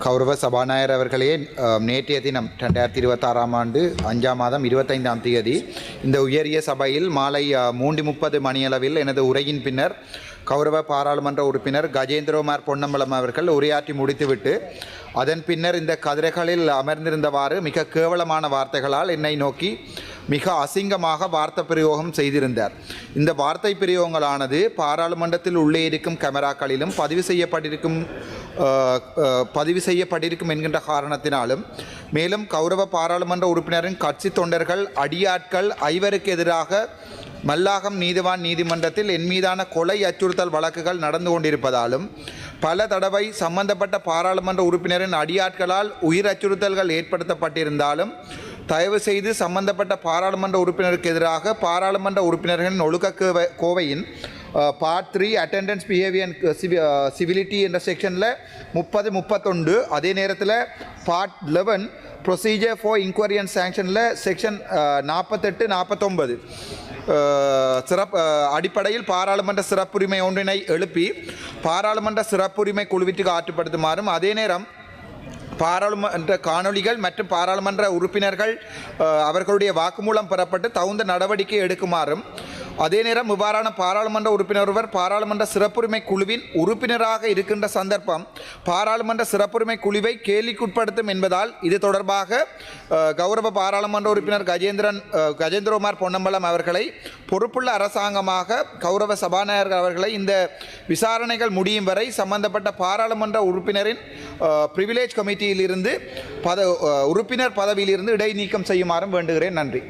கௌரவ சபாநாயகர் அவர்களே, நேற்றைய தினம் 2026 ஆண்டு 5ஆம் மாதம் 25ஆம் தேதி இந்த உயரிய சபையில் மாலை 3:30 மணியளவில் எனது உரையின் பின்னர் கௌரவ பாராளுமன்ற உறுப்பினர் கஜேந்திரகுமார் பொன்னம்பலம் அவர்கள் உரையாற்றி முடித்துவிட்டு அதன் பின்னர் இந்த கதிரைகளில் அமர்ந்திருந்தவாறு மிக கேவலமான வார்த்தைகளால் என்னை நோக்கி மிக அசிங்கமாக வார்த்தை பிரயோகம் செய்திருந்தார். இந்த வார்த்தை பிரயோகங்களானது பாராளுமன்றத்தில் உள்ளே இருக்கும் கேமராக்களிலும் பதிவு செய்யப்பட்டிருக்கும் என்கின்ற காரணத்தினாலும், மேலும் கௌரவ பாராளுமன்ற உறுப்பினரின் கட்சி தொண்டர்கள் அடியாட்கள் ஐவருக்கு எதிராக மல்லாகம் நீதிவான் நீதிமன்றத்தில் என் மீதான கொலை அச்சுறுத்தல் வழக்குகள் நடந்து கொண்டிருப்பதாலும், பல தடவை சம்பந்தப்பட்ட பாராளுமன்ற உறுப்பினரின் அடியாட்களால் உயிர் அச்சுறுத்தல்கள் ஏற்படுத்தப்பட்டிருந்தாலும் தயவு செய்து சம்பந்தப்பட்ட பாராளுமன்ற உறுப்பினருக்கு எதிராக பாராளுமன்ற உறுப்பினர்களின் ஒழுக்க கோவையின் பார்ட் 3 அட்டெண்டன்ஸ் பிஹேவியர் சிவிலிட்டி என்ற செக்ஷனில் 30-31, அதே நேரத்தில் part 11 procedure for inquiry and சாங்ஷனில் செக்ஷன் 48-49 அடிப்படையில் பாராளுமன்ற சிறப்புரிமை ஒன்றினை எழுப்பி பாராளுமன்ற சிறப்புரிமை குழுவிற்கு ஆற்றுப்படுத்துமாறும், அதே நேரம் பாராளுமன்ற காணொலிகள் மற்றும் பாராளுமன்ற உறுப்பினர்கள் அவர்களுடைய வாக்குமூலம் பெறப்பட்டு தகுந்த நடவடிக்கை எடுக்குமாறும், அதே நேரம் இவ்வாறான பாராளுமன்ற உறுப்பினர் ஒருவர் பாராளுமன்ற சிறப்புரிமை குழுவின் உறுப்பினராக இருக்கின்ற சந்தர்ப்பம் பாராளுமன்ற சிறப்புரிமை குழுவை கேள்விக்குட்படுத்தும் என்பதால் இது தொடர்பாக கௌரவ பாராளுமன்ற உறுப்பினர் கஜேந்திரகுமார் பொன்னம்பலம் அவர்களை பொறுப்புள்ள அரசாங்கமாக கௌரவ சபாநாயகர் அவர்களை இந்த விசாரணைகள் முடியும் வரை சம்பந்தப்பட்ட பாராளுமன்ற உறுப்பினரின் பிரிவிலேஜ் கமிட்டியிலிருந்து உறுப்பினர் பதவியிலிருந்து இடைநீக்கம் செய்யுமாறும் வேண்டுகிறேன். நன்றி.